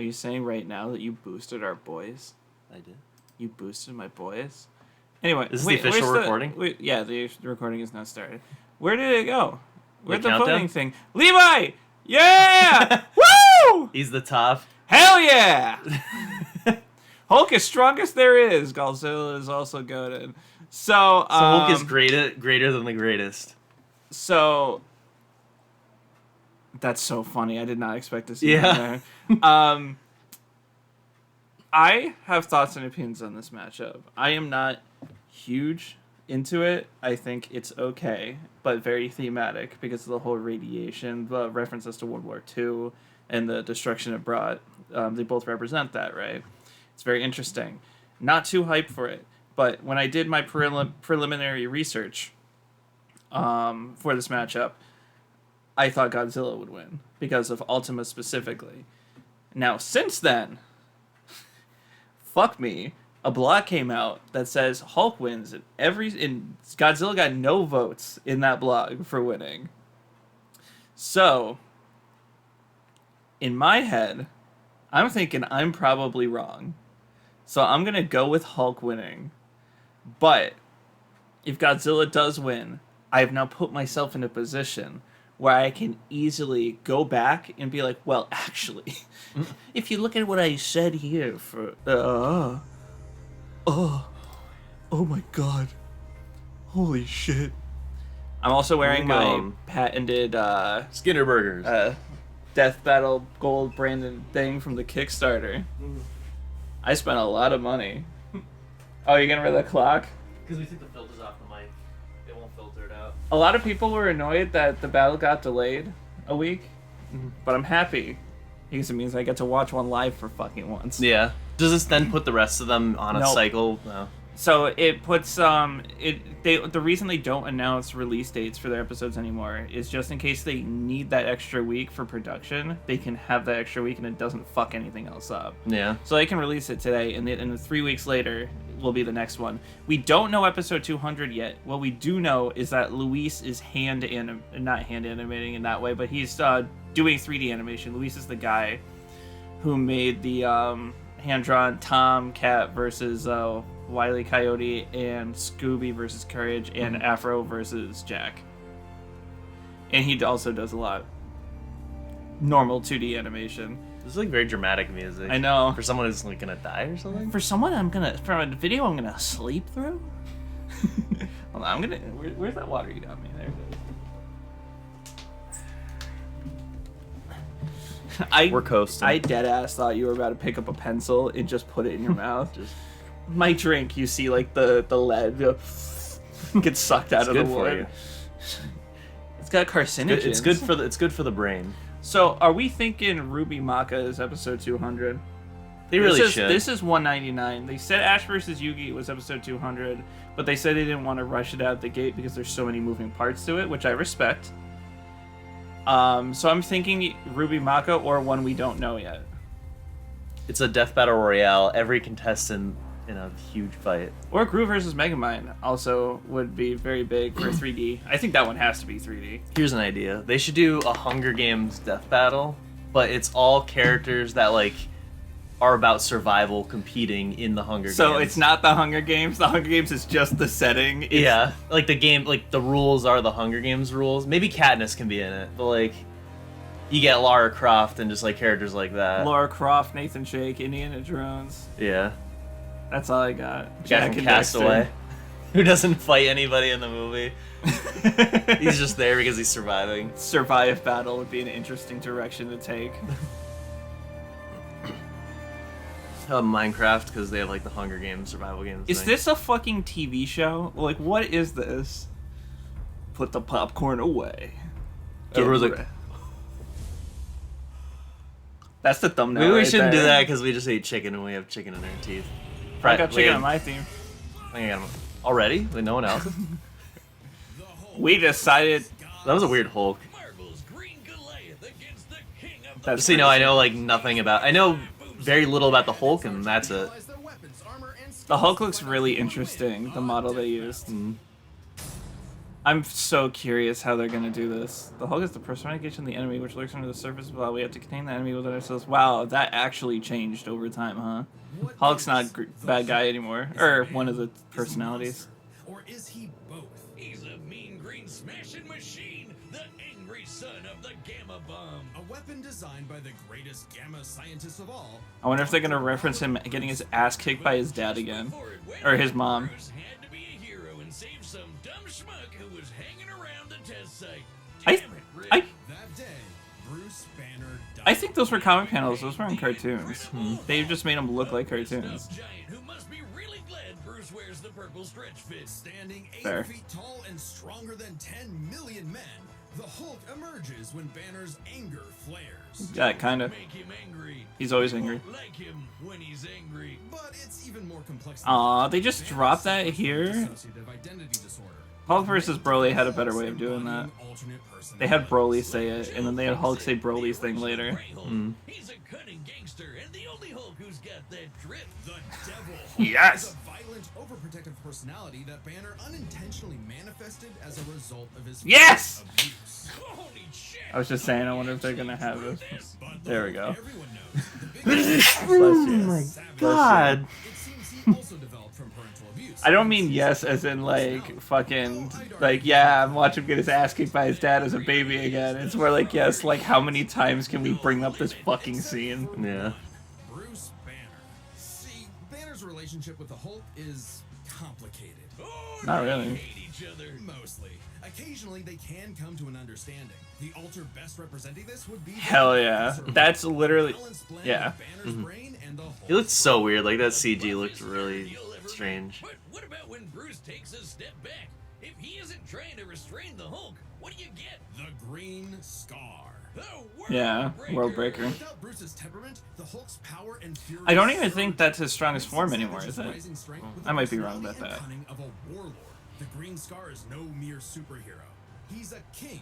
Are you saying right now that you boosted our boys? I did. You boosted my boys? Anyway, This is the official recording? The recording is now started. Where did it go? Where'd the countdown? voting thing? Levi! Yeah! Woo! He's the top. Hell yeah! Hulk is strongest there is. Godzilla is also goated. So Hulk is greater than the greatest. So that's so funny. I did not expect to see that there. I have thoughts and opinions on this matchup. I am not huge into it. I think it's okay, but very thematic because of the whole radiation, the references to World War II, and the destruction it brought. They both represent that, right? It's very interesting. Not too hyped for it, but when I did my preliminary research for this matchup, I thought Godzilla would win because of Ultima specifically. Now, since then, fuck me, a blog came out that says Hulk wins, and Godzilla got no votes in that blog for winning. So, in my head, I'm thinking I'm probably wrong. So I'm going to go with Hulk winning. But if Godzilla does win, I have now put myself in a position where I can easily go back and be like, well, actually, if you look at what I said here for... oh my god. Holy shit. I'm also wearing my patented... Skinner Burgers. Death Battle Gold branded thing from the Kickstarter. I spent a lot of money. Oh, you're getting rid of the clock? Because we took the filters off the mic. It won't filter it out. A lot of people were annoyed that the battle got delayed a week, but I'm happy because it means I get to watch one live for fucking once. Yeah. Does this then put the rest of them on a cycle? No. So it puts the reason they don't announce release dates for their episodes anymore is just in case they need that extra week for production, they can have that extra week and it doesn't fuck anything else up. Yeah. So they can release it today, and then 3 weeks later will be the next one. We don't know episode 200 yet. What we do know is that Luis is not hand animating in that way, but he's doing 3D animation. Luis is the guy who made the hand-drawn Tom Cat versus Wile E. Coyote and Scooby versus Courage and Afro versus Jack. And he also does a lot normal 2D animation. This is like very dramatic music. I know. For someone who's like gonna die or something? For a video I'm gonna sleep through? Hold on, where's that water you got me? There it is. We're coasting. I deadass thought you were about to pick up a pencil and just put it in your mouth. Just my drink, you see like the lead gets sucked out of the water. It's got carcinogens. It's good for the brain. So, are we thinking Ruby Maka is episode 200? They really should. This is 199. They said Ash vs. Yugi was episode 200, but they said they didn't want to rush it out the gate because there's so many moving parts to it, which I respect. So I'm thinking Ruby Maka or one we don't know yet. It's a death battle royale. Every contestant in a huge fight. Or Groove versus Megamind also would be very big for 3D. I think that one has to be 3D. Here's an idea. They should do a Hunger Games death battle, but it's all characters that like are about survival competing in the Hunger Games. So it's not the Hunger Games. The Hunger Games is just the setting. Yeah, like the game, like the rules are the Hunger Games rules. Maybe Katniss can be in it, but like you get Lara Croft and just like characters like that. Lara Croft, Nathan Drake, Indiana Jones. Yeah. That's all I got. Jack and Castaway, who doesn't fight anybody in the movie. He's just there because he's surviving. Survive battle would be an interesting direction to take. Minecraft, because they have like the Hunger Games survival games. Is this a fucking TV show? Like, what is this? Put the popcorn away. Everyone's like, that's the thumbnail. Maybe we right shouldn't there. do that because we just ate chicken and we have chicken in our teeth. I got chicken on my team. I got them already with no one else. We decided that was a weird Hulk. That's See, no, I know like nothing about. I know very little about the Hulk, and that's it. The Hulk looks really interesting. The model they used. I'm so curious how they're gonna do this. The Hulk is the personification of the enemy, which lurks under the surface. While we have to contain the enemy within ourselves. Wow, that actually changed over time, huh? Hulk's not bad guy anymore, or one of the personalities. Or is he both? He's a mean green smashing machine, the angry son of the Gamma Bomb. A weapon designed by the greatest Gamma scientists of all. I wonder if they're gonna reference him getting his ass kicked by his dad again, or his mom. Bruce had to be a hero and save some dumb schmuck who was hanging around the test site. I- Damn it, Rick. I- That day, Bruce Banner died. I think those were comic panels. Those weren't cartoons. They just made them look like cartoons. Giant who must be really glad Bruce wears the purple stretch fit. Standing 8 Fair. feet tall and stronger than 10 million men, the Hulk emerges when Banner's anger flares. Yeah, kinda. Make him angry. He's always You angry. won't like him when he's angry. But it's even more complex. Aw, they just dropped that here? Dissociative identity disorder. Hulk versus Broly had a better way of doing that. They had Broly say it, and then they had Hulk say Broly's thing later. He's a cunning gangster and the only Hulk who's got that drip. The Devil Hulk Yes! is a violent, overprotective personality that Banner unintentionally manifested as a result of his Yes! abuse. Holy shit! I was just saying, I wonder if they're gonna have it. But There we go. everyone knows the biggest Oh you. my savage- god. It seems he also developed from parental abuse. I don't mean yes as in like fucking like yeah, I'm watching him get his ass kicked by his dad as a baby again. It's more like yes, like how many times can we bring up this fucking scene? Yeah. Bruce Banner. See, Banner's relationship with the Hulk is complicated. Not really. They hate each other. Mostly. Occasionally, they can come to an understanding. The alter best representing this would be Hell yeah. That's literally balanced blend yeah. of Banner's brain and the Hulk. He looked so weird. Like that CG looked really strange. But what about when Bruce takes a step back? If he isn't trying to restrain the Hulk, what do you get? The Green Scar. The Yeah, World Breaker. Without Bruce's temperament, the Hulk's power and fury. I don't even think that's his strongest form anymore, is it? Rising strength with I the might be wrong personality about and that. cunning of a warlord. The Green Scar is no mere superhero. He's a king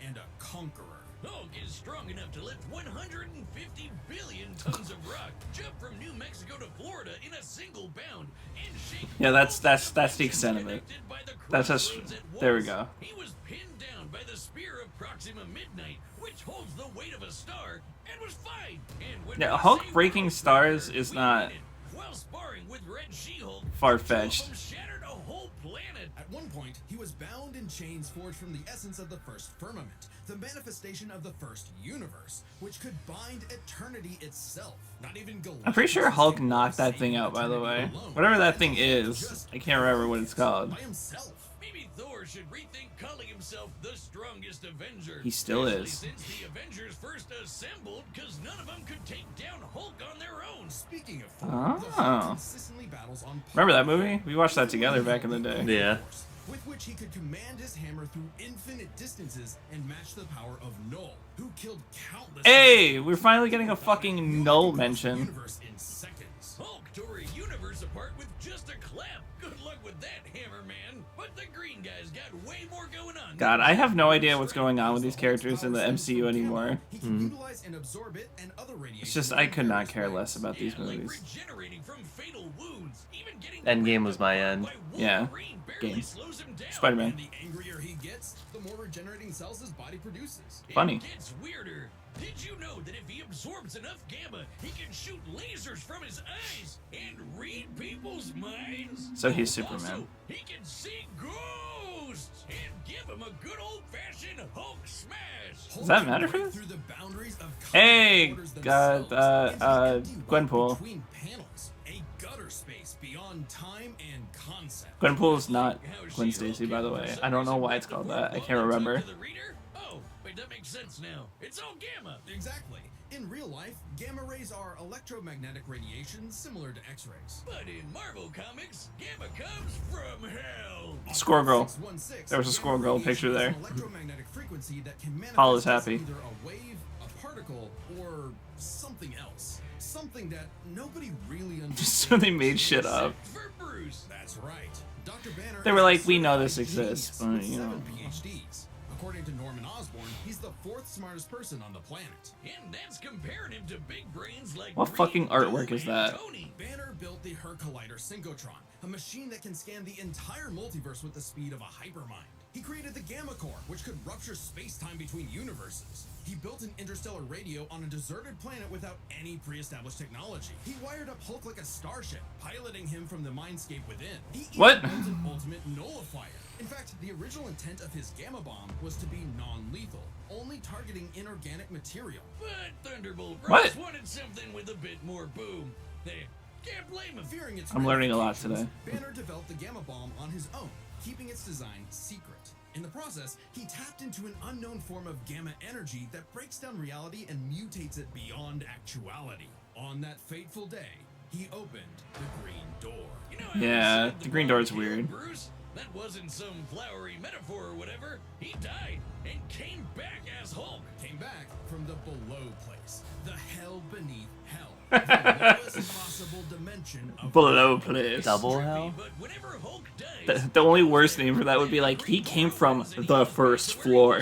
and a conqueror. Hulk is strong enough to lift 150 billion tons of rock, jump from New Mexico to Florida in a single bound, and shake. Yeah, that's the extent of it. Connected by the That's us. crossroads at There we once. go. He was pinned down by the spear of Proxima Midnight, which holds the weight of a star, and was fine. And when Yeah, we Hulk say breaking world stars breaker, is we not mean it. While sparring with Red She-Hulk, far-fetched. two of them shattered a whole planet. At one point, he was bound in chains forged from the essence of the first firmament, the manifestation of the first universe, which could bind eternity itself. Not even I'm pretty sure Hulk knocked that thing out, by the way. Whatever that thing is, I can't remember what it's called. by himself. Maybe Thor should rethink calling himself the strongest Avenger. He still especially is. Since the Avengers first assembled, because none of them could take down Hulk on their own. Speaking of Thor, the Hulk Oh. consistently battles on Remember that movie? We watched that together back in the day. Yeah. with which he could command his hammer through infinite distances and match the power of Null, who killed countless. Hey, we're finally getting a fucking null mention. Universe in seconds. Hulk tore a universe apart with just a clap. Good luck with that, Hammer Man. But the green guy's got way more going on. God, I have no idea what's going on with these characters in the MCU anymore. He can utilize and absorb it and other radiation. It's just I could not care less about these And, like, movies. regenerating from fatal wounds, even getting Endgame was my end. by Yeah. Wolverine barely Game. slows him down. Spider-Man. And the angrier he gets, the more regenerating cells his body produces. Funny. It gets weirder. Did you know that if he absorbs enough gamma, he can shoot lasers from his eyes and read people's minds? So he's Also, Superman. he can see ghosts and give him a good old-fashioned Hulk smash. Does that matter for this? Through the boundaries of Hey, borders God, themselves into an empty void Gwenpool. between panels, a gutter space beyond time and concept. Gwenpool is not How Gwen She-Hulk Stacy, by the can, way. for some I don't know reason, why make it's the called world that. I blow can't up remember. to the reader? Oh, wait, that makes sense now. It's all gamma. Exactly. In real life, gamma rays are electromagnetic radiation similar to X-rays. But in Marvel Comics, gamma comes from hell. Squirrel Girl. 616, There was a Squirrel gamma Girl picture radiation there. is an electromagnetic frequency that can manifest Paul is as happy. either a wave, a particle, or something else. Something that nobody really understands. So they made shit up. For Bruce. That's right. Dr. Banner They were is like, a "We know certified this exists, genius but, with you know." 7 PhDs. According to Norman Osborn, he's the 4th smartest person on the planet. And that's comparing him to big brains like What Reed, fucking artwork Doe, is and that? Tony. Banner built the Her Collider Synchrotron, a machine that can scan the entire multiverse with the speed of a hypermind. He created the Gamma Core, which could rupture space-time between universes. He built an interstellar radio on a deserted planet without any pre-established technology. He wired up Hulk like a starship, piloting him from the mindscape within. He even What? built an ultimate nullifier. In fact, the original intent of his Gamma Bomb was to be non-lethal, only targeting inorganic material. But Thunderbolt What? Ross wanted something with a bit more boom. They can't blame him. Fearing its I'm learning a lot ramifications, today. Banner developed the Gamma Bomb on his own, keeping its design secret. In the process, he tapped into an unknown form of gamma energy that breaks down reality and mutates it beyond actuality. On that fateful day, he opened the Green Door. You know how Yeah, you said the Green Door's bomb killed weird. Bruce? That wasn't some flowery metaphor or whatever. He died and came back as Hulk. Came back from the below place, the hell beneath hell, the lowest possible dimension of Below place. Double hell? But whenever Hulk dies, The only worst name for that would be like, he came from the first floor.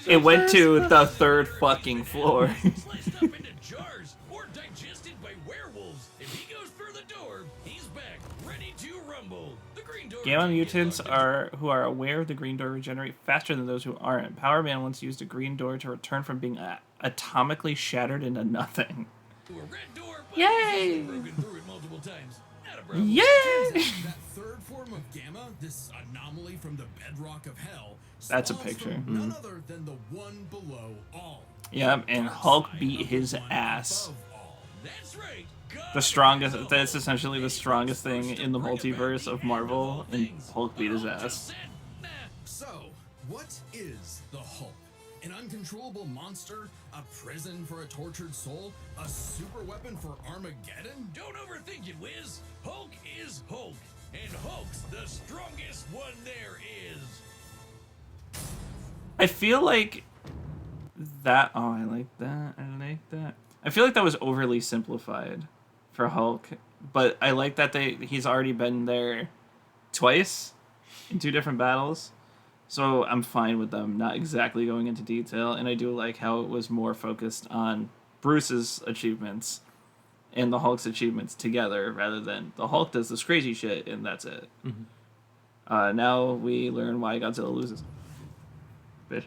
It went to the third fucking floor. sliced up into jars or digested by werewolves. If he goes through the door, he's back, ready to rumble. The Green Door Gamma can get mutants locked in. who are aware of the Green Door regenerate faster than those who aren't. Power Man once used a Green Door to return from being atomically shattered into nothing. To a red door, but Yay! he's broken through it multiple times. Not a problem. Yay! That third form of gamma, this anomaly from the bedrock of hell, That's a spawns picture. from none other than the one below all. Yep, and Dark Hulk side beat of his the one ass. above all. That's right. The strongest, that's essentially the strongest thing in the multiverse of Marvel, and Hulk beat his ass. So, what is the Hulk? An uncontrollable monster? A prison for a tortured soul? A super weapon for Armageddon? Don't overthink it, Wiz. Hulk is Hulk, and Hulk's the strongest one there is. I feel like that. Oh, I like that. I like that. I feel like that was overly simplified for Hulk, but I like that he's already been there twice in two different battles, so I'm fine with them not exactly going into detail. And I do like how it was more focused on Bruce's achievements and the Hulk's achievements together, rather than the Hulk does this crazy shit and that's it. Now we learn why Godzilla loses. Bitch.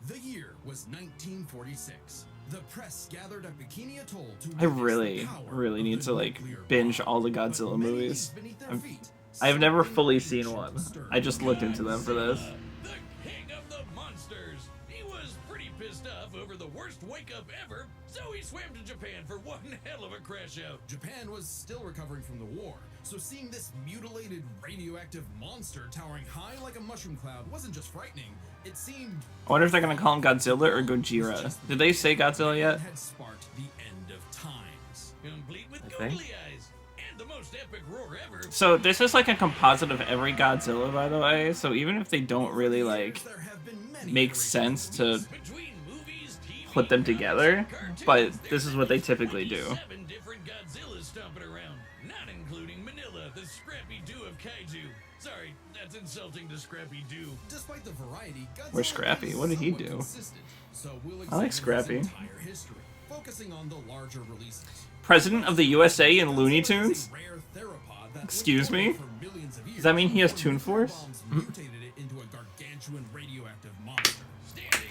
The year was 1946. The press gathered at Bikini Atoll to I witness really, the power really of need the to like nuclear binge bomb. all the But Godzilla many movies. leaves beneath their I'm- feet, I've never something fully seen ancient one. stirred. I just looked into them for this. The king of the monsters. He was pretty pissed off over the worst wake-up ever, so he swam to Japan for one hell of a crash out. Japan was still recovering from the war, so seeing this mutilated radioactive monster towering high like a mushroom cloud wasn't just frightening, it seemed I wonder if they're gonna call him Godzilla or Gojira. Did they say Godzilla yet? had sparked the end of times. Complete with think. googly eyes. And the most epic roar ever. So this is like a composite of every Godzilla, by the way. So even if they don't really like There have been many make iterations sense of to Between movies, TV, put them comics, together, and cartoons, but this there's is what they typically do. 27 different Godzillas stomping around, not including Manila, the Scrappy Doo of Kaiju. Sorry, that's insulting to Scrappy Doo. Despite the variety, Godzilla Where's Scrappy? is What did he somewhat do? consistent, so we'll I like examine his Scrappy. entire history, focusing on the larger releases. President of the USA in Looney Godzilla is Tunes? a rare theropod that Excuse lived me? for millions of years Does that mean he has before Toon nuclear Force? bombs mutated it into a gargantuan radioactive monster. Standing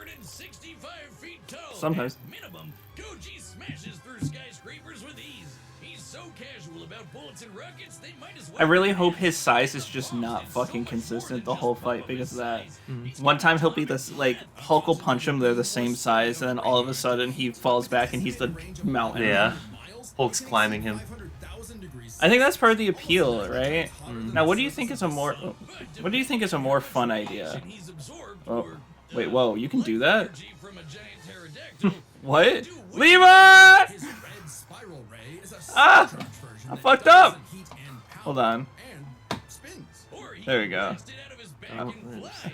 165 feet tall. Sometimes. At minimum, Koji smashes through skyscrapers with ease. He's so casual about bullets and rockets, they might as well. I really hope his size is just not fucking consistent the whole fight because of that. One time he'll be this, like, Hulk will punch him, they're the same size, and then all of a sudden he falls back and he's the mountain. Yeah. Miles, Hulk's climbing him. 500,000 degrees I think that's part of the appeal, right? Now, what do you think is a more fun idea? He's absorbed Oh, or, wait, whoa, you can do that? energy from a giant pterodactyl. What? Levi! His red spiral ray is a Ah! supercharged version I that fucked doubles up. in heat and power Hold on. and spins. Or he There we go. blasted out of his bag Oh, and nice. fly.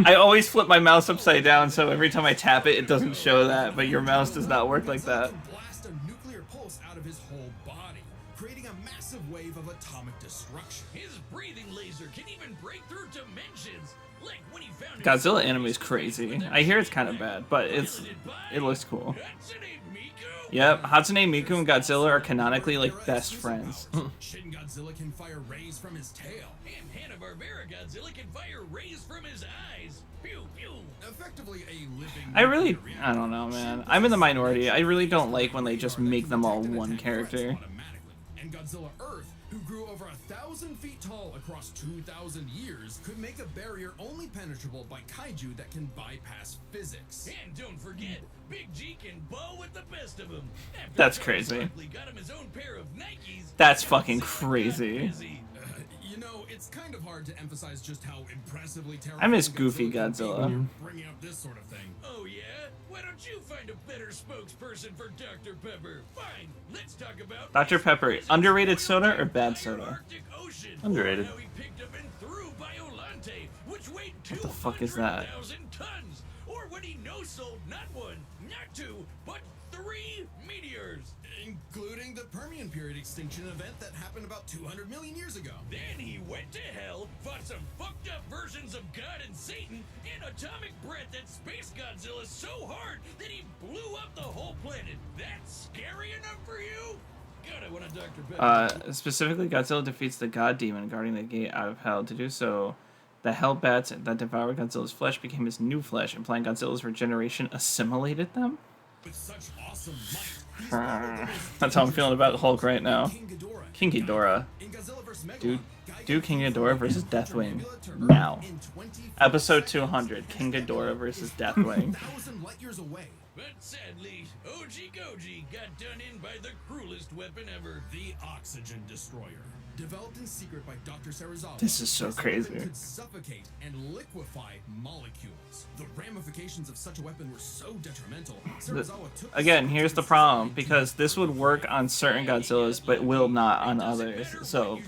I always flip my mouse upside down, so every time I tap it, it doesn't show that, but your mouse does not work like that. Godzilla can blast a nuclear pulse out of his whole body, creating a massive wave of atomic destruction. His breathing laser can even break through dimensions. Like when he found Godzilla anime is crazy. I hear it's kind of bad, but it looks cool. Hatsune Miku? Yep, Hatsune Miku and Godzilla are canonically like best friends. Shin Godzilla can fire rays from his tail. And Hanna-Barbera Godzilla can fire rays from his eyes. Pew, pew. Effectively a living... I don't know, man. I'm in the minority. I really don't like when they just make them all one character. And Godzilla Earth, who grew over 1,000 feet tall across 2,000 years, could make a barrier only penetrable by kaiju that can bypass physics. And don't forget, Big G can bow with the best of them. That's crazy. Got him his own pair of Nikes. That's fucking crazy. You know, it's kind of hard to emphasize just how impressively terrible. I miss Goofy Godzilla. Bringing up this sort of thing. Oh yeah? Why don't you find a better spokesperson for Dr. Pepper? Fine, let's talk about Dr. Pepper, underrated soda or bad soda? Arctic Ocean. Underrated. How he picked up and threw Biolante, which weighed the fuck is that? 200,000 tons. Or when he no-sold not one, not two, but 3 meteors. Including the Permian period extinction event that happened about 200 million years ago. Then he went to hell, fought some fucked up versions of God and Satan, and atomic breath that Space Godzilla so hard that he blew up the whole planet. That's scary enough for you? God, I want a Dr. Pepper. Specifically, Godzilla defeats the God Demon guarding the gate out of hell. To do so, the hell bats that devoured Godzilla's flesh became his new flesh, implying Godzilla's regeneration assimilated them? With such awesome might, That's how I'm feeling about Hulk right now. King Ghidorah. Ghidorah. In Godzilla vs. Megalon, Do Gaiden King Ghidorah versus transformed Deathwing. Dracula to Earth Now. in 25 Episode 200, King Ghidorah versus Deathwing. 1,000 light years away. But sadly, OG Goji got done in by the cruelest weapon ever. The Oxygen Destroyer. Developed in secret by Dr. Serizawa. This is so this crazy. weapon could suffocate and liquefy molecules. The ramifications of such a weapon were so detrimental. Serizawa took Again, the here's the problem, because this would work on certain Godzillas, but will not on others. So,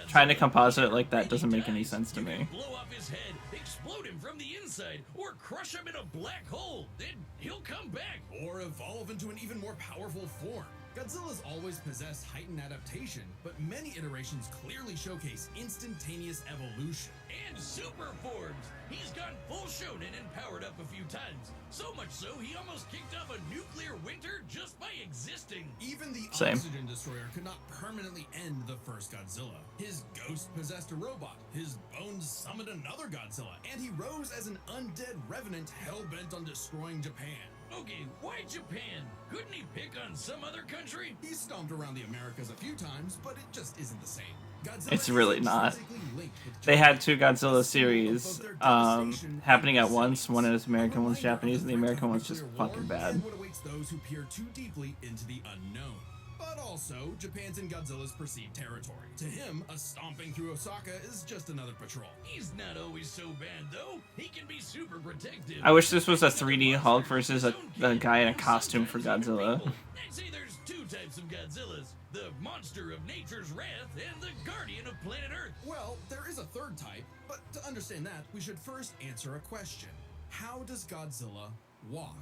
trying to composite it like that doesn't make any sense to me. Blow off his head, explode him from the inside, or crush him in a black hole. Then he'll come back. or evolve into an even more powerful form. Godzilla's always possessed heightened adaptation, but many iterations clearly showcase instantaneous evolution. And super forms. He's gone full shonen and powered up a few times. So much so, he almost kicked off a nuclear winter just by existing. Even the Same. Oxygen Destroyer could not permanently end the first Godzilla. His ghost possessed a robot, his bones summoned another Godzilla, and he rose as an undead revenant hell-bent on destroying Japan. Okay, why Japan? Couldn't he pick on some other country? He stomped around the Americas a few times, but it just isn't the same. Godzilla It's really is not. intrinsically linked with They Japan. had two Godzilla series happening at once. One is American, one's Japanese, and the American one's just fucking bad. And what awaits those who peer too deeply into the unknown. But also, Japan's in Godzilla's perceived territory. To him, a stomping through Osaka is just another patrol. He's not always so bad, though. He can be super protective. I wish this was a 3D Hulk versus a guy in a costume for Godzilla. I'd say there's two types of Godzillas. The monster of nature's wrath and the guardian of planet Earth. Well, there is a third type, but to understand that, we should first answer a question. How does Godzilla walk?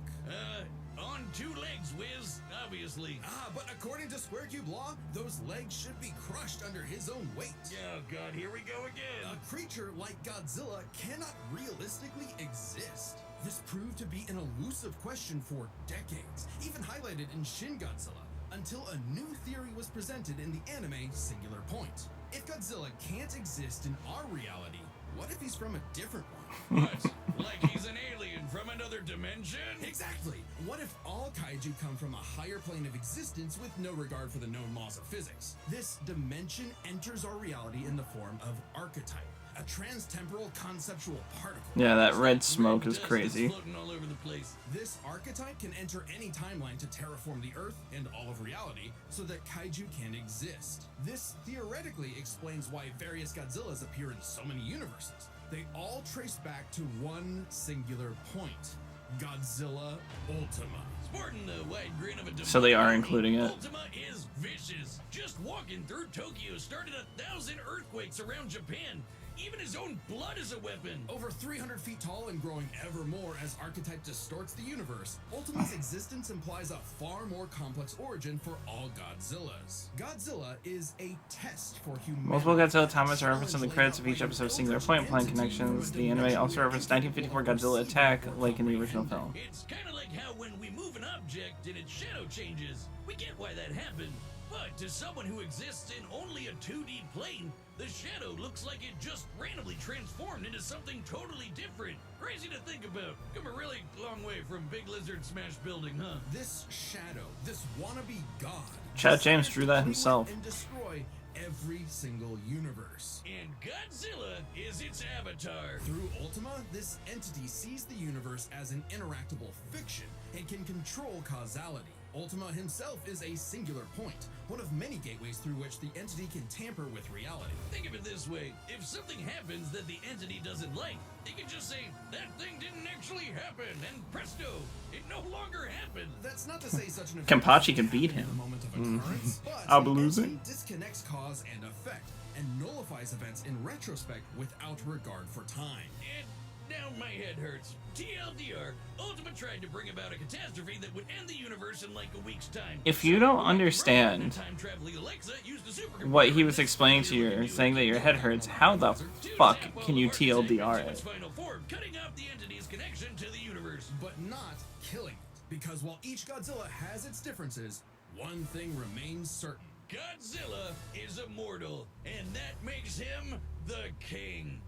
On two legs, Wiz, obviously. But according to Square Cube law, those legs should be crushed under his own weight. Oh god, here we go again. A creature like Godzilla cannot realistically exist. This proved to be an elusive question for decades, even highlighted in Shin Godzilla, until a new theory was presented in the anime Singular Point. If Godzilla can't exist in our reality, what if he's from a different one? What? Like he's an alien from another dimension? Exactly. What if all kaiju come from a higher plane of existence with no regard for the known laws of physics? This dimension enters our reality in the form of archetype, a transtemporal conceptual particle. Yeah, that red smoke is Dust crazy. floating all over the place. This archetype can enter any timeline to terraform the Earth and all of reality so that kaiju can exist. This theoretically explains why various Godzillas appear in so many universes. They all trace back to one singular point: Godzilla Ultima. Sporting the wide grin of a So they are demonic, including it. Ultima is vicious. Just walking through Tokyo started 1,000 earthquakes around Japan. Even his own blood is a weapon. Over 300 feet tall and growing ever more as archetype distorts the universe, Ultima's existence implies a far more complex origin for all Godzillas. Godzilla is a test for humanity. Multiple Godzilla timelines are referenced in the credits of each episode of Singular Point, implying connections. The anime also referenced 1954 Godzilla attack, like in the original film. It's kind of like how when we move an object object and its shadow changes. We get why that happened. But to someone who exists in only a 2D plane, the shadow looks like it just randomly transformed into something totally different. Crazy to think about. Come a really long way from Big Lizard Smash Building, huh? This shadow, this wannabe god, Chad James drew that himself. and destroy every single universe. And Godzilla is its avatar. Through Ultima, this entity sees the universe as an interactable fiction and can control causality. Ultima himself is a singular point, one of many gateways through which the entity can tamper with reality. Think of it this way. If something happens that the entity doesn't like, they can just say, that thing didn't actually happen, and presto, it no longer happened. That's not to say such an Kenpachi can beat him. in the moment of occurrence, but I'll the be losing. entity disconnects cause and effect and nullifies events in retrospect without regard for time. And now my head hurts. TLDR, Ultima tried to bring about a catastrophe that would end the universe in like a week's time. If you don't understand Time-traveling Alexa used a supercomputer what he was that explaining to you, saying that your head hurts, how the fuck can you TLDR its it? final form, cutting off the entity's connection to the universe. But not killing it. Because while each Godzilla has its differences, one thing remains certain. Godzilla is immortal, and that makes him the king.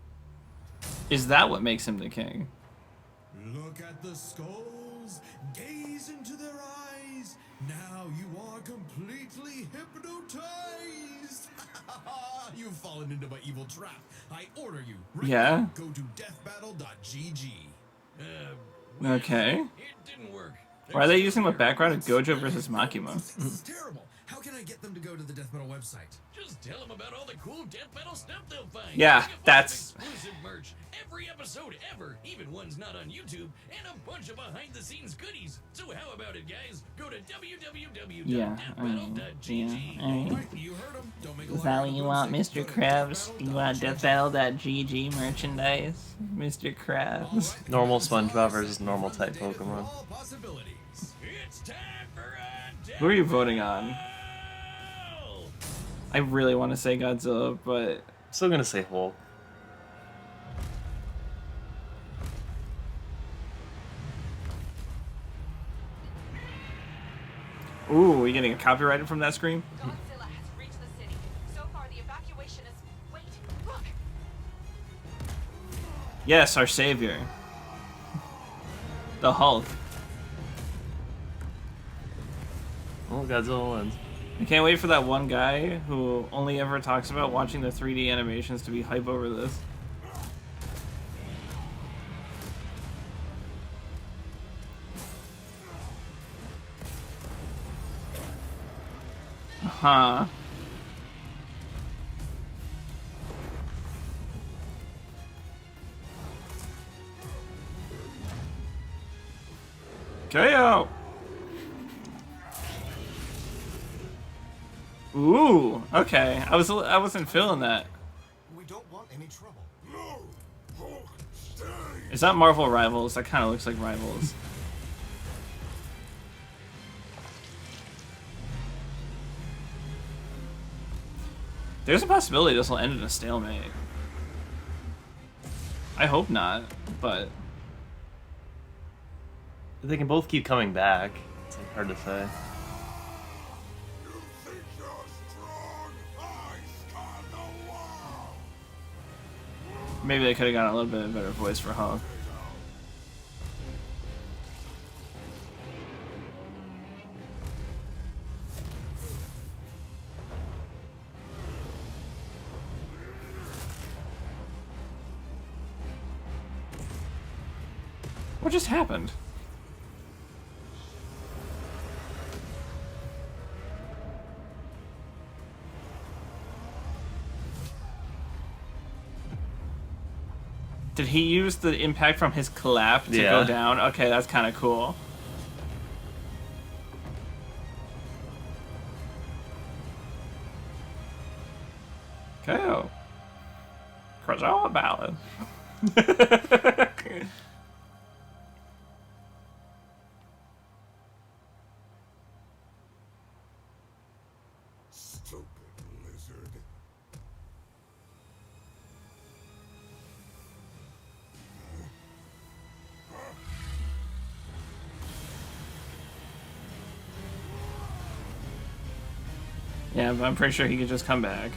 Is that what makes him the king? Look at the skulls, gaze into their eyes. Now you are completely hypnotized. You've fallen into my evil trap. I order you, right Yeah? now, go to deathbattle.gg. Okay. It didn't work. Why are they using the background of Gojo versus Makima? This is terrible. How can I get them to go to the Death Battle website? Just tell them about all the cool Death Battle stuff they'll find. Yeah, They get that's- exclusive merch, every episode ever, even ones not on YouTube, and a bunch of behind-the-scenes goodies. So how about it, guys? Go to www.deathbattle.gg. Alright, you heard him. Don't make a Is lot that out what of you the want, sake. Mr. Go to Krabs? Do you want deathbattle.gg. deathbattle.gg merchandise? Mr. Krabs? Normal SpongeBob versus normal type Pokemon. All possibilities. It's time for a Death Who are you voting on? Battle! I really want to say Godzilla, but Still gonna say Hulk. ooh, are you getting a copyrighted from that scream? Godzilla has reached the city. So far, the evacuation is... Wait, look! Yes, our savior. The Hulk. Oh, Godzilla wins. I can't wait for that one guy who only ever talks about watching the 3D animations to be hype over this. Huh. KO. Ooh, okay. I wasn't feeling that. We don't want any trouble. Is that Marvel Rivals? That kind of looks like Rivals. There's a possibility this will end in a stalemate. I hope not, but They can both keep coming back. It's like hard to say. maybe they could have gotten a little bit better voice for Hulk. What just happened? Did he use the impact from his clap to Yeah. go down? Okay, that's kind of cool. KO. Krazoa Ballad. Stupid lizard. Yeah, but I'm pretty sure he could just come back.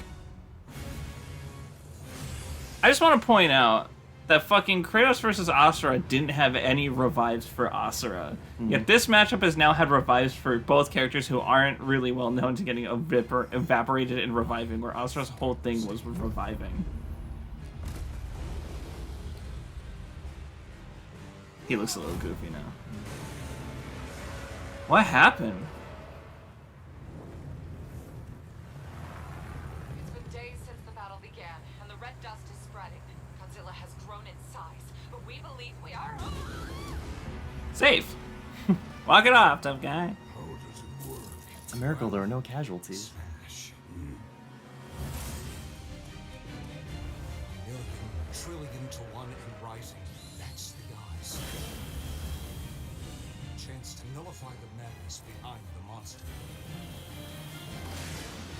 I just want to point out that fucking Kratos versus Asura didn't have any revives for Asura. Yet this matchup has now had revives for both characters who aren't really well known to getting evaporated and reviving, where Asura's whole thing was reviving. He looks a little goofy now. What happened? It's been days since the battle began, and the red dust is spreading. Godzilla has grown in size, but we believe we are Safe. Walk it off, tough guy. How does it work? It's a miracle there were no casualties. Smash. Million, trillion to one and rising. That's the odds. Chance to nullify the madness behind the monster.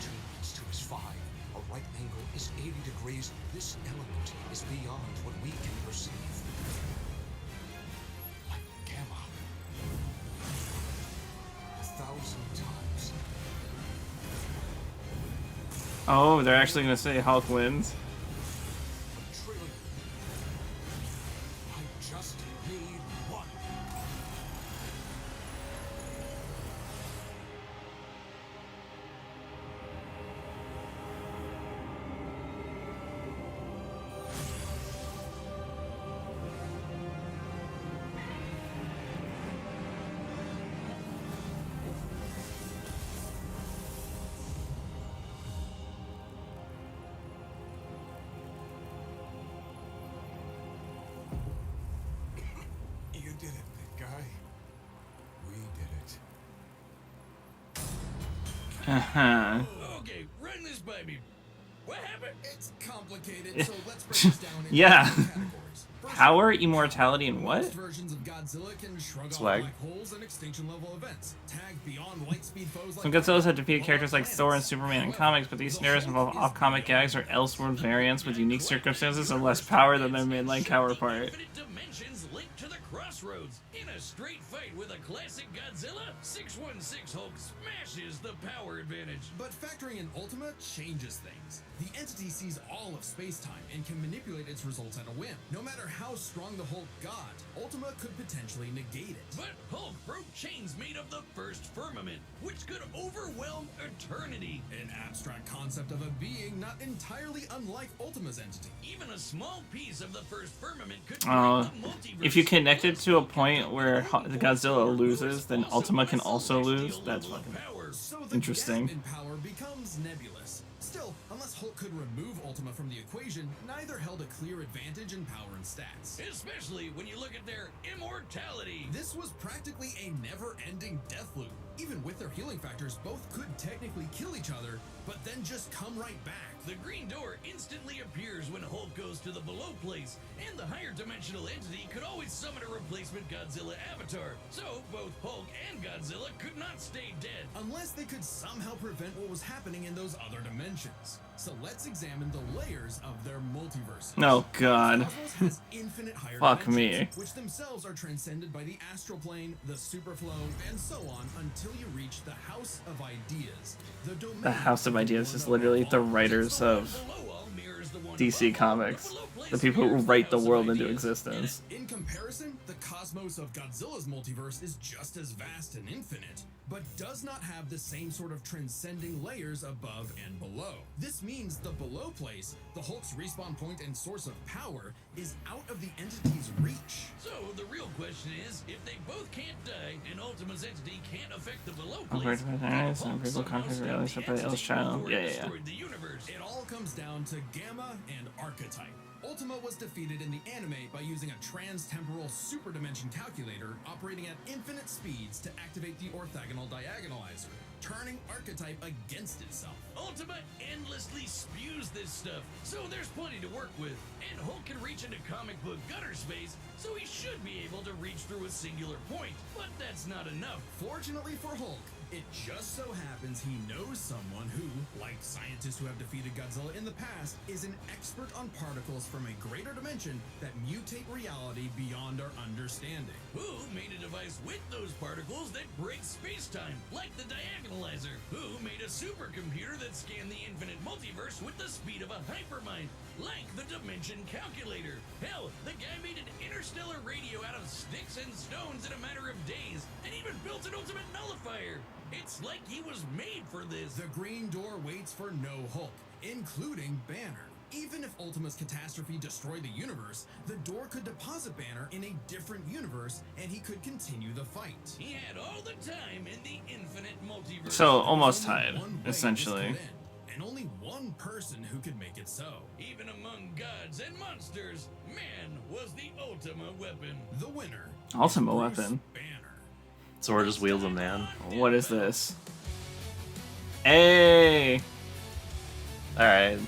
2 minutes to his 5. A right angle is 80 degrees. This element is beyond what we can perceive. Like gamma. 1,000 times. Oh, they're actually gonna say Hulk wins. A trillion. I just need one. You did it, big guy. We did it. Uh-huh. Okay, run this by me. What happened? It's complicated, so let's break this down into Yeah. categories. First, Power, immortality, and what? most versions of Godzilla can shrug Swag. off black holes and extinction level events. Tagged beyond light speed foes like Some Godzillas have defeated blow characters up like Thor and planets. Superman in However, comics, but these the scenarios Hulk involve is off-comic gags or Elseworld variants with unique circumstances and less power than their mainline counterpart. Infinite dimensions linked to the crossroads. In a straight fight with a classic Godzilla, 616 Hulk smashes the power advantage. But factoring in Ultima changes things. The entity sees all of space-time and can manipulate its results at a whim. No matter how strong the Hulk got, Ultima could potentially negate it. But Hulk broke chains made of the first firmament, which could overwhelm eternity. An abstract concept of a being not entirely unlike Ultima's entity. Even a small piece of the first firmament could Oh, break the multiverse. if you connect it to a point where Godzilla loses, then Ultima can also lose. That's fucking So the interesting. gap in power becomes nebulous. Still, unless Hulk could remove Ultima from the equation, neither held a clear advantage in power and stats. Especially when you look at their immortality. This was practically a never-ending death loop. Even with their healing factors, both could technically kill each other, but then just come right back. The green door instantly appears when Hulk goes to the below place, and the higher dimensional entity could always summon a replacement Godzilla avatar. So both Hulk and Godzilla could not stay dead. Unless they could somehow prevent what was happening in those other dimensions. So let's examine the layers of their multiverse. Oh god. Cosmos has infinite higher Fuck dimensions, me. which themselves are transcended by the astral plane, the superflow, and so on until you reach the House of Ideas. The House of Ideas is literally the writers of Below all mirrors the one DC above all. Comics. below place The people who mirrors the write the House of world into Ideas. existence. In comparison, the cosmos of Godzilla's multiverse is just as vast and infinite, but does not have the same sort of transcending layers above and below. This means the below place, the Hulk's respawn point and source of power, is out of the entity's reach. So the real question is, if they both can't die and Ultima's entity can't affect the below Compared place, to the then Nights Hulk and people somehow conquered stopped reality the by the Ellis entity Child. before Yeah, it yeah, yeah. destroyed the universe. It all comes down to Gamma and Archetype. Ultima was defeated in the anime by using a trans-temporal super dimension calculator operating at infinite speeds to activate the orthogonal diagonalizer, turning Archetype against itself. Ultima endlessly spews this stuff, so there's plenty to work with. And Hulk can reach into comic book gutter space, so he should be able to reach through a singular point. But that's not enough. Fortunately for Hulk, it just so happens he knows someone who, like scientists who have defeated Godzilla in the past, is an expert on particles from a greater dimension that mutate reality beyond our understanding. Who made a device device with those particles that break space-time, like the Diagonalizer, who made a supercomputer that scanned the infinite multiverse with the speed of a hypermind, like the Dimension Calculator. Hell, the guy made an interstellar radio out of sticks and stones in a matter of days, and even built an ultimate nullifier. It's like he was made for this. The Green Door waits for no Hulk, including Banner. Even if Ultima's catastrophe destroyed the universe, the door could deposit Banner in a different universe, and he could continue the fight. He had all the time in the infinite multiverse. So almost Only tied, one way this essentially. could end, and only one person who could make it so. Even among gods and monsters, man was the Ultima weapon. The winner. Ultima is Bruce weapon. Banner. Sword just wields a man. What is this? Hey! Alright.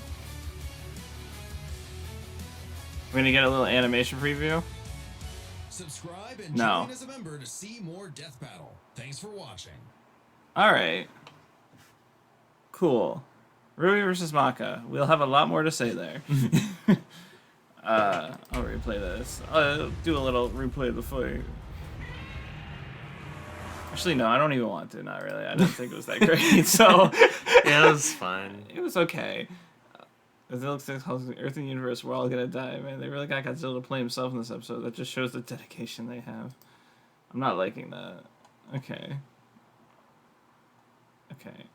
We're gonna get a little animation preview. Subscribe and No. join as a member to see more Death Battle. Thanks for watching. Alright. Cool. Rui versus Maka. We'll have a lot more to say there. I'll replay this. I'll do a little replay of the fight. Actually, no, I don't even want to. Not really. I didn't think it was that great. So, Yeah, it was fine. it was okay. Godzilla 6 calls the Earth and universe, we're all gonna die. Man, they really got Godzilla to play himself in this episode. That just shows the dedication they have. I'm not liking that. Okay. Okay.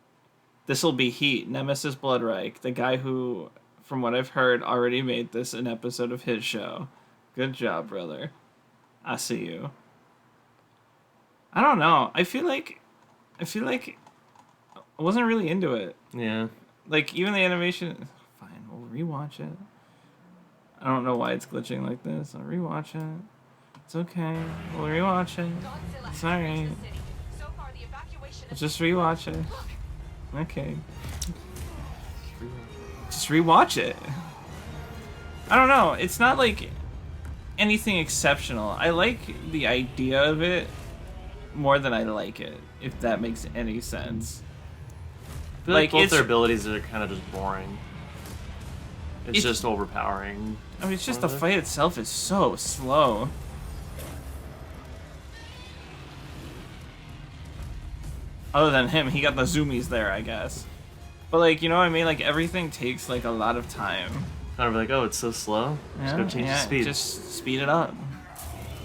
This'll be heat. Nemesis Bloodreich, the guy who, from what I've heard, already made this an episode of his show. Good job, brother. I see you. I don't know. I feel like I wasn't really into it. Yeah. Like, even the animation... Fine, we'll rewatch it. I don't know why it's glitching like this. I'll rewatch it. It's okay. We'll rewatch it. Godzilla It's has alright. reached the city. So far, the evacuation Let's is just rewatch it. Okay. Just rewatch it. I don't know. It's not like anything exceptional. I like the idea of it more than I like it, if that makes any sense. I feel like both it's- their abilities are kind of just boring. It's It's- just overpowering. I mean, it's just the fight itself is so slow. Other than him, he got the zoomies there, I guess. But, like, you know what I mean? Like, everything takes, like, a lot of time. Kind of like, oh, it's so slow. Just go change the speed. Just speed it up.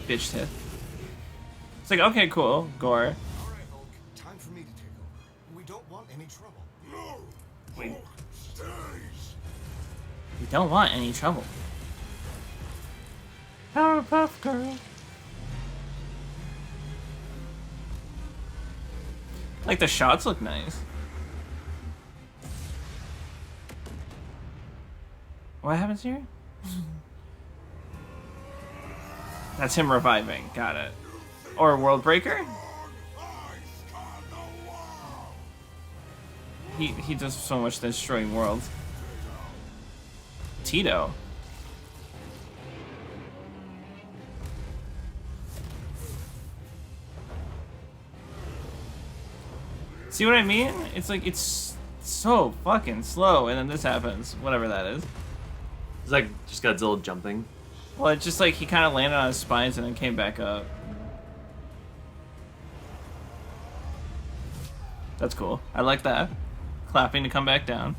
Bitch tip. It's like, okay, cool. Gore. All right, Hulk. Time for me to take over. We don't want any trouble. No. Wait. Hulk stays. We don't want any trouble. Powerpuff Girl. Like, the shots look nice. What happens here? That's him reviving. Got it. Or World Breaker? He does so much destroying worlds. Tito. See what I mean? It's like, it's so fucking slow, and then this happens. Whatever that is. It's like just Godzilla jumping. Well, it's just like he kind of landed on his spines and then came back up. That's cool. I like that. Clapping to come back down.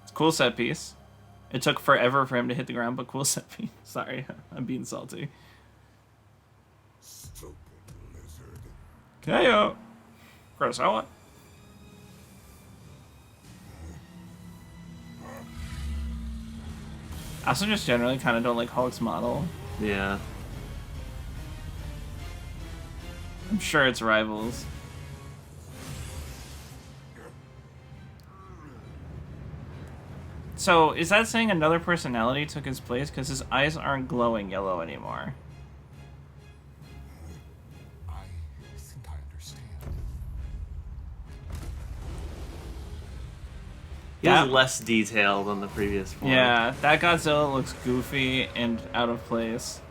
It's a cool set piece. It took forever for him to hit the ground, but cool set piece. Sorry, I'm being salty. Stupid lizard. KO. Kurosawa. I also just generally kind of don't like Hulk's model. Yeah. I'm sure it's rivals. So, is that saying another personality took his place? Because his eyes aren't glowing yellow anymore. I think I understand. He Yeah. has less detail than the previous form. Yeah, that Godzilla looks goofy and out of place.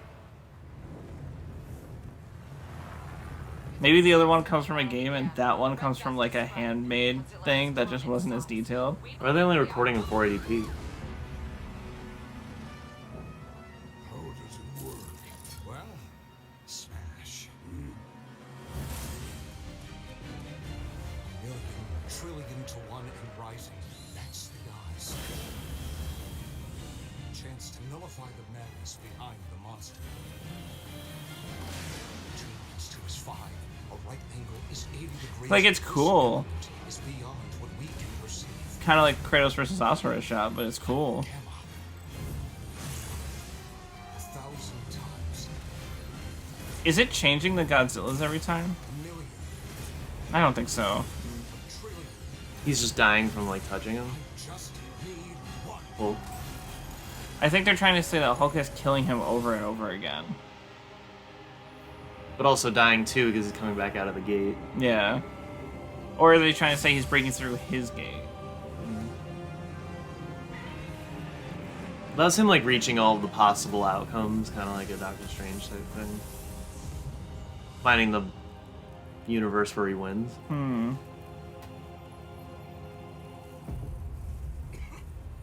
Maybe the other one comes from a game and that one comes from like a handmade thing that just wasn't as detailed. Or are they only recording in 480p? How does it work? Well, smash. Million, trillion to one and rising. That's the odds. Chance to nullify the madness behind the monster. 2 plus 2 is 5. A right angle is 80 degrees. Like, it's This cool. element is beyond what we can perceive. Kind of like Kratos versus Asura shot, but it's cool. Gamma. 1,000 times. Is it changing the Godzillas every time? A million. I don't think so. A trillion. He's just dying from like touching him. Just need one. Well, I think they're trying to say that Hulk is killing him over and over again. but also dying too because he's coming back out of the gate. Yeah. Or are they trying to say he's breaking through his gate? That's him like reaching all the possible outcomes, kind of like a Doctor Strange type thing. Finding the universe where he wins. Hmm.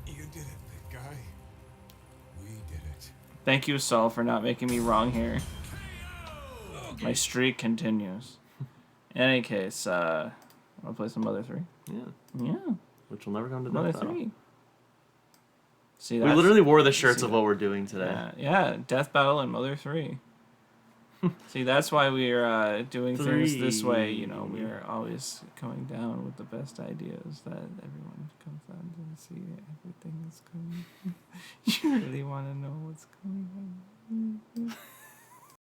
You did it, big guy. We did it. Thank you, Saul, for not making me wrong here. My streak continues. In any case, wanna play some Mother 3? Yeah. Yeah. Which will never come to Mother Death Battle. 3. See, We that's, literally wore the shirts see of that. what we're doing today. Yeah, Death Battle and Mother 3. See, that's why we're doing things this way. You know, we're always coming down with the best ideas that everyone comes on to see everything that's coming. You really want to know what's going on.